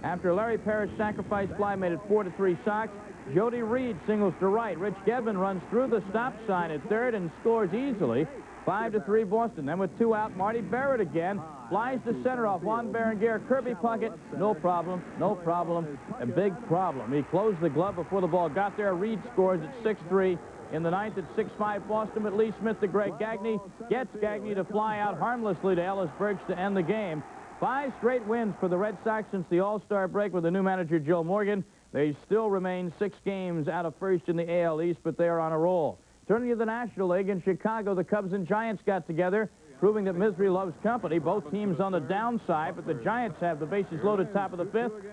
After Larry Parrish sacrifice fly made it 4-3 Sox, Jody Reed singles to right. Rich Gedman runs through the stop sign at third and scores easily. 5-3 Boston. Then with 2 out, Marty Barrett again flies to center off Juan Berenguer. Kirby Puckett, no problem, no problem, a big problem. He closed the glove before the ball got there. Reed scores at 6-3. In the ninth at 6-5 Boston, but Lee Smith to Greg Gagne. Gets Gagne to fly out harmlessly to Ellis Burks to end the game. 5 straight wins for the Red Sox since the All-Star break with the new manager Joe Morgan. They still remain 6 games out of first in the AL East, but they are on a roll. Turning to the National League in Chicago, the Cubs and Giants got together, proving that misery loves company. Both teams on the downside, but the Giants have the bases loaded top of the 5th.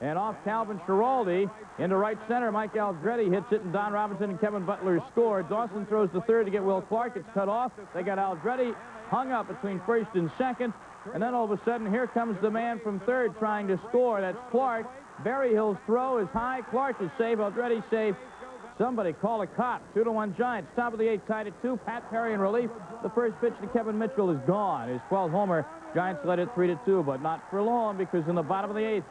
And off Calvin Schiraldi into right center. Mike Aldrete hits it, and Don Robinson and Kevin Butler score. Dawson throws to third to get Will Clark. It's cut off. They got Aldrete hung up between first and second. And then all of a sudden, here comes the man from third trying to score. That's Clark. Berryhill's throw is high. Clark is safe. Aldrete safe. Somebody call a cop. 2-1 Giants. Top of the 8th, tied at 2. Pat Perry in relief. The first pitch to Kevin Mitchell is gone. His 12th homer. Giants led it 3-2, but not for long, because in the bottom of the 8th,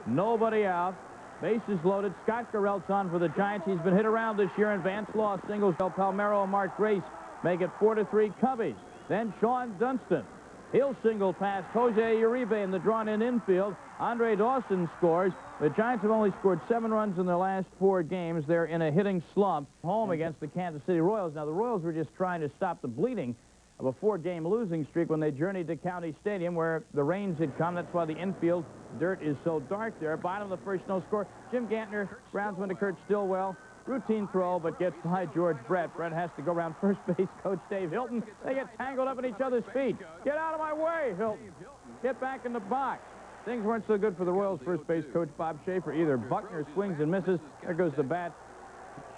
nobody out. Bases loaded. Scott Garrett's on for the Giants. He's been hit around this year, and Vance Law singles. Del Palmero and Mark Grace make it 4-3 Cubbies. Then Sean Dunston. He'll single past Jose Uribe in the drawn-in infield. Andre Dawson scores. The Giants have only scored 7 runs in their last 4 games. They're in a hitting slump. Home against the Kansas City Royals. Now, the Royals were just trying to stop the bleeding of a 4-game losing streak when they journeyed to County Stadium, where the rains had come. That's why the infield dirt is so dark there. Bottom of the first, no score. Jim Gantner groundsman to Kurt Stillwell. Routine throw, but gets by George Brett. Brett has to go around first base. Coach Dave Hilton. They get tangled up in each other's feet. Get out of my way, Hilton. Get back in the box. Things weren't so good for the Royals first base coach Bob Schaefer either. Buckner swings and misses. There goes the bat.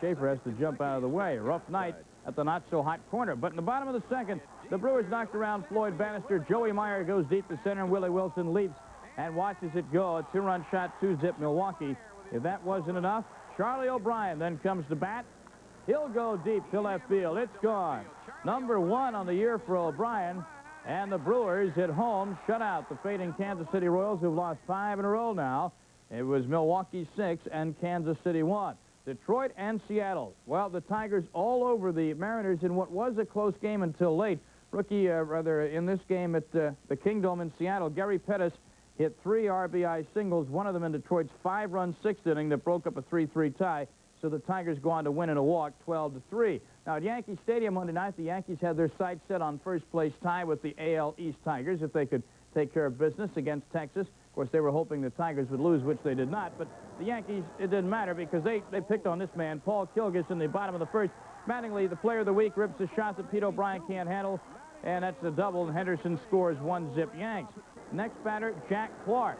Schaefer has to jump out of the way. Rough night at the not-so-hot corner. But in the bottom of the second, the Brewers knocked around Floyd Bannister. Joey Meyer goes deep to center, and Willie Wilson leaps and watches it go. A 2-run shot, 2-zip Milwaukee. If that wasn't enough, Charlie O'Brien then comes to bat. He'll go deep to left field. It's gone. Number 1 on the year for O'Brien. And the Brewers at home shut out the fading Kansas City Royals, who've lost 5 in a row now. It was Milwaukee 6 and Kansas City 1. Detroit and Seattle. Well, the Tigers all over the Mariners in what was a close game until late. In this game at the Kingdome in Seattle, Gary Pettis hit 3 RBI singles, one of them in Detroit's 5-run 6th inning that broke up a 3-3 tie. So the Tigers go on to win in a walk, 12-3. Now at Yankee Stadium Monday night, the Yankees had their sights set on first-place tie with the AL East Tigers if they could take care of business against Texas. Of course, they were hoping the Tigers would lose, which they did not. But the Yankees, it didn't matter because they picked on this man, Paul Kilgus, in the bottom of the first. Mattingly, the player of the week, rips a shot that Pete O'Brien can't handle, and that's a double, and Henderson scores 1-zip Yanks. Next batter, Jack Clark.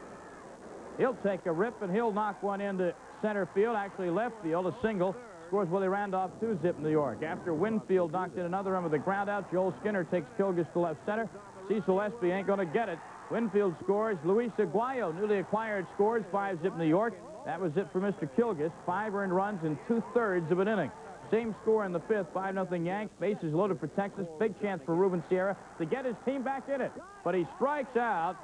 He'll take a rip, and he'll knock one into center field, actually left field, a single. Scores Willie Randolph 2-zip New York. After Winfield knocked in another one with a ground out, Joel Skinner takes Kilgus to left center. Cecil Espy ain't going to get it. Winfield scores. Luis Aguayo, newly acquired, scores 5-zip New York. That was it for Mr. Kilgus. 5 earned runs in 2/3 of an inning. Same score in the 5th, 5-0 Yanks. Bases loaded for Texas. Big chance for Ruben Sierra to get his team back in it. But he strikes out.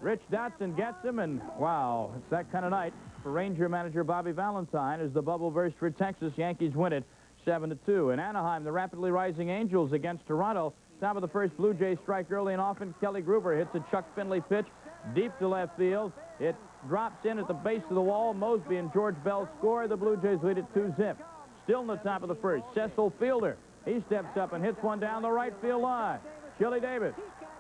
Rich Dotson gets him, and wow, it's that kind of night for Ranger manager Bobby Valentine as the bubble burst for Texas. Yankees win it 7-2. In Anaheim, the rapidly rising Angels against Toronto. Top of the first, Blue Jays strike early and often. Kelly Gruber hits a Chuck Finley pitch deep to left field. It drops in at the base of the wall. Mosby and George Bell score. The Blue Jays lead it 2-zip. Still in the top of the first, Cecil Fielder. He steps up and hits one down the right field line. Chili Davis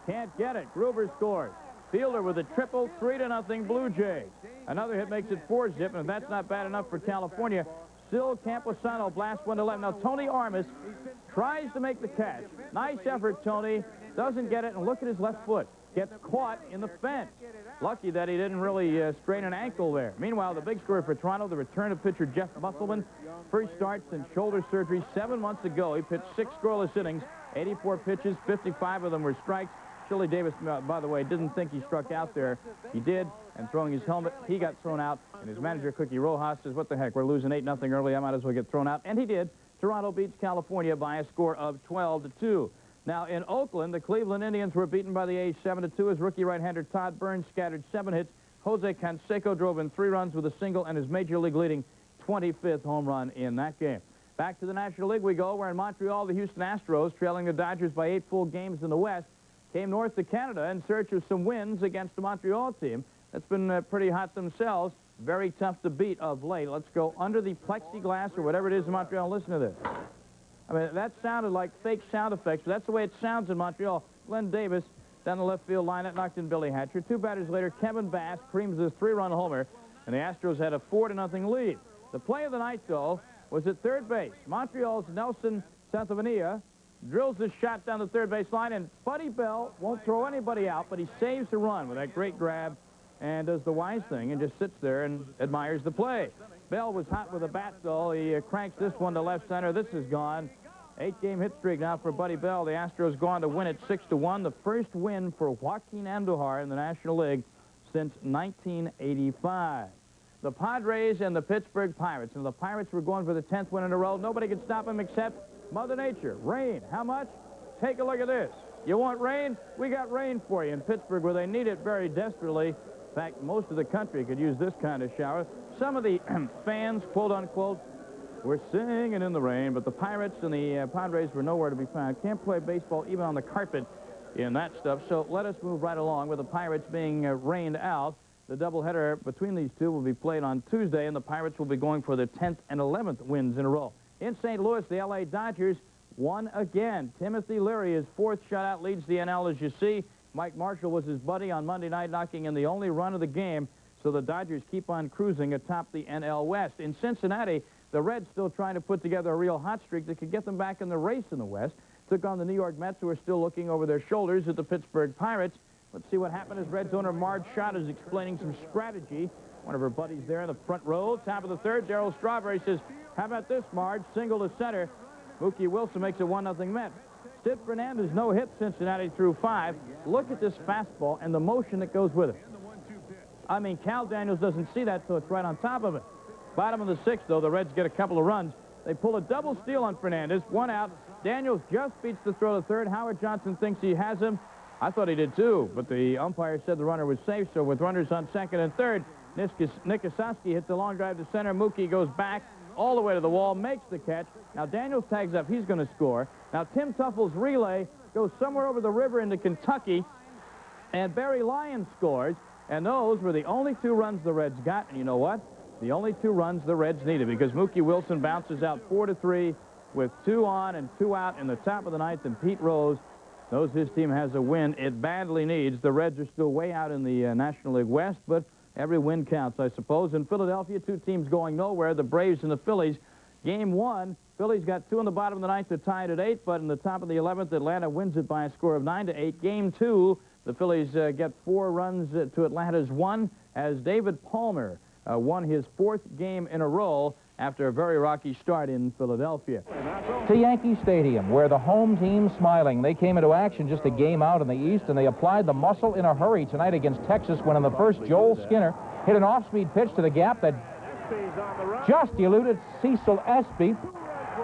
can't get it. Gruber scores. Fielder with a triple, 3-0 Blue Jays. Another hit makes it 4-zip, and if that's not bad enough for California, still Camposano blasts one to left. Now, Tony Armas tries to make the catch. Nice effort, Tony. Doesn't get it, and look at his left foot. Gets caught in the fence. Lucky that he didn't really strain an ankle there. Meanwhile, the big story for Toronto, the return of pitcher Jeff Musselman. First start since shoulder surgery 7 months ago. He pitched 6 scoreless innings, 84 pitches, 55 of them were strikes. Chili Davis, by the way, didn't think he struck out there. He did, and throwing his helmet, he got thrown out. And his manager, Cookie Rojas, says, what the heck, we're losing 8-0 early. I might as well get thrown out. And he did. Toronto beats California by a score of 12-2. Now, in Oakland, the Cleveland Indians were beaten by the A's 7-2 as rookie right-hander Todd Burns scattered 7 hits, Jose Canseco drove in 3 runs with a single and his major league leading 25th home run in that game. Back to the National League we go, where in Montreal, the Houston Astros, trailing the Dodgers by 8 full games in the West, came north to Canada in search of some wins against the Montreal team that's been pretty hot themselves. Very tough to beat of late. Let's go under the plexiglass or whatever it is in Montreal. Listen to this. I mean, that sounded like fake sound effects, but that's the way it sounds in Montreal. Glenn Davis down the left field line, that knocked in Billy Hatcher. 2 batters later, Kevin Bass creams his 3-run homer, and the Astros had a 4-0 lead. The play of the night, though, was at third base. Montreal's Nelson Santavanilla drills his shot down the third base line, and Buddy Bell won't throw anybody out, but he saves the run with that great grab and does the wise thing and just sits there and admires the play. Bell was hot with a bat, though. He cranks this one to left center. This is gone. 8-game hit streak now for Buddy Bell. The Astros go on to win it 6-1. The first win for Joaquin Andujar in the National League since 1985. The Padres and the Pittsburgh Pirates. And the Pirates were going for the 10th win in a row. Nobody could stop them except Mother Nature. Rain. How much? Take a look at this. You want rain? We got rain for you in Pittsburgh, where they need it very desperately. In fact, most of the country could use this kind of shower. Some of the fans, quote-unquote, were singing in the rain, but the Pirates and the Padres were nowhere to be found. Can't play baseball even on the carpet in that stuff. So let us move right along with the Pirates being rained out. The doubleheader between these two will be played on Tuesday, and the Pirates will be going for their 10th and 11th wins in a row. In St. Louis, the L.A. Dodgers won again. Timothy Leary, his 4th shutout, leads the NL, as you see. Mike Marshall was his buddy on Monday night, knocking in the only run of the game. So the Dodgers keep on cruising atop the NL West. In Cincinnati, the Reds still trying to put together a real hot streak that could get them back in the race in the West. Took on the New York Mets, who are still looking over their shoulders at the Pittsburgh Pirates. Let's see what happened as Reds owner Marge Schott is explaining some strategy. One of her buddies there in the front row. Top of the third, Darryl Strawberry says, how about this, Marge? Single to center. Mookie Wilson makes it 1-0 Mets. Sid Fernandez no-hit Cincinnati through 5. Look at this fastball and the motion that goes with it. I mean, Cal Daniels doesn't see that, so it's right on top of it. Bottom of the 6th, though, the Reds get a couple of runs. They pull a double steal on Fernandez. 1 out. Daniels just beats the throw to third. Howard Johnson thinks he has him. I thought he did, too, but the umpire said the runner was safe, so with runners on second and third, Nick Osowski hits the long drive to center. Mookie goes back all the way to the wall, makes the catch. Now Daniels tags up. He's going to score. Now Tim Tuffle's relay goes somewhere over the river into Kentucky, and Barry Lyons scores, and those were the only 2 runs the Reds got. And you know what? The only 2 runs the Reds needed, because Mookie Wilson bounces out 4-3 with 2 on and 2 out in the top of the 9th, and Pete Rose knows his team has a win it badly needs. The Reds are still way out in the National League West, but every win counts, I suppose. In Philadelphia, 2 teams going nowhere, the Braves and the Phillies. Game 1, Phillies got 2 in the bottom of the 9th to tie it at 8, but in the top of the 11th, Atlanta wins it by a score of 9-8. Game 2, the Phillies get 4 runs to Atlanta's 1, as David Palmer won his 4th game in a row after a very rocky start in Philadelphia. To Yankee Stadium, where the home team's smiling. They came into action just a game out in the East, and they applied the muscle in a hurry tonight against Texas, when in the first, Joel Skinner hit an off-speed pitch to the gap that just eluded Cecil Espy.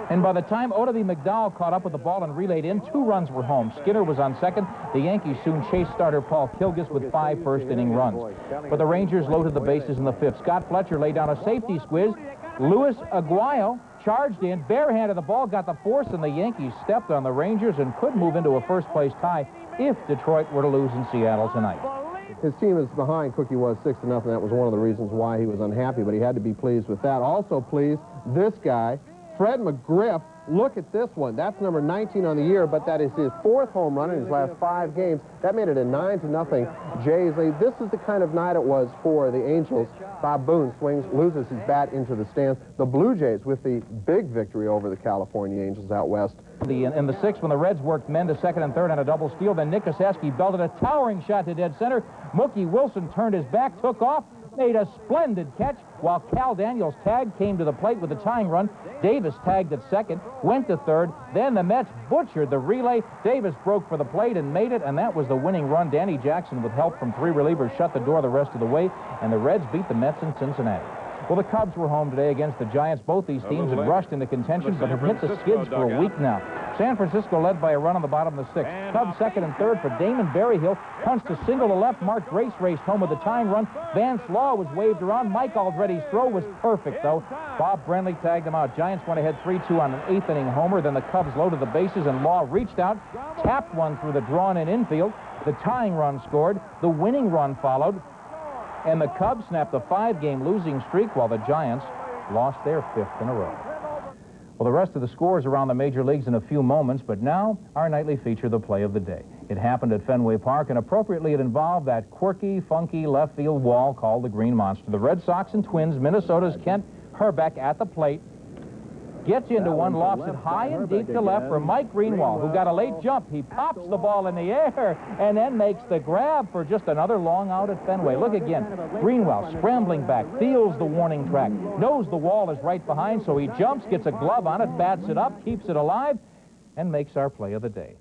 And by the time Oddibe McDowell caught up with the ball and relayed in, 2 runs were home. Skinner was on second. The Yankees soon chased starter Paul Kilgus with 5 first-inning runs. But the Rangers loaded the bases in the 5th. Scott Fletcher laid down a safety squiz. Luis Aguayo charged in, barehanded the ball, got the force, and the Yankees stepped on the Rangers and could move into a first-place tie if Detroit were to lose in Seattle tonight. His team is behind. Cookie was 6-0. That was one of the reasons why he was unhappy, but he had to be pleased with that. Also pleased, this guy, Fred McGriff. Look at this one. That's number 19 on the year, but that is his 4th home run in his last 5 games. That made it a 9-0 Jays lead. This is the kind of night it was for the Angels. Bob Boone loses his bat into the stands. The Blue Jays with the big victory over the California Angels out west. In the 6th, when the Reds worked men to second and third on a double steal, then Nick Osowski belted a towering shot to dead center. Mookie Wilson turned his back, took off, made a splendid catch, while Cal Daniels' tag came to the plate with a tying run. Davis tagged at second, went to third. Then the Mets butchered the relay. Davis broke for the plate and made it, and that was the winning run. Danny Jackson, with help from 3 relievers, shut the door the rest of the way, and the Reds beat the Mets in Cincinnati. Well, the Cubs were home today against the Giants. Both these teams had rushed into contention, but have hit the skids for a week now. San Francisco led by a run on the bottom of the 6th. Cubs second and third for Damon Berryhill. Punched a single to left. Mark Grace raced home with a tying run. Vance Law was waved around. Mike Aldretti's throw was perfect, though. Bob Brenly tagged him out. Giants went ahead 3-2 on an 8th-inning homer. Then the Cubs loaded the bases, and Law reached out, tapped one through the drawn-in infield. The tying run scored. The winning run followed. And the Cubs snapped a 5-game losing streak while the Giants lost their 5th in a row. Well, the rest of the scores around the major leagues in a few moments, but now our nightly feature, the play of the day. It happened at Fenway Park, and appropriately it involved that quirky, funky left field wall called the Green Monster. The Red Sox and Twins, Minnesota's Kent Herbeck at the plate. Gets into one, lofts it high and deep to left for Mike Greenwald, who got a late jump. He pops the ball in the air and then makes the grab for just another long out at Fenway. Look again. Greenwald scrambling back, feels the warning track, knows the wall is right behind, so he jumps, gets a glove on it, bats it up, keeps it alive, and makes our play of the day.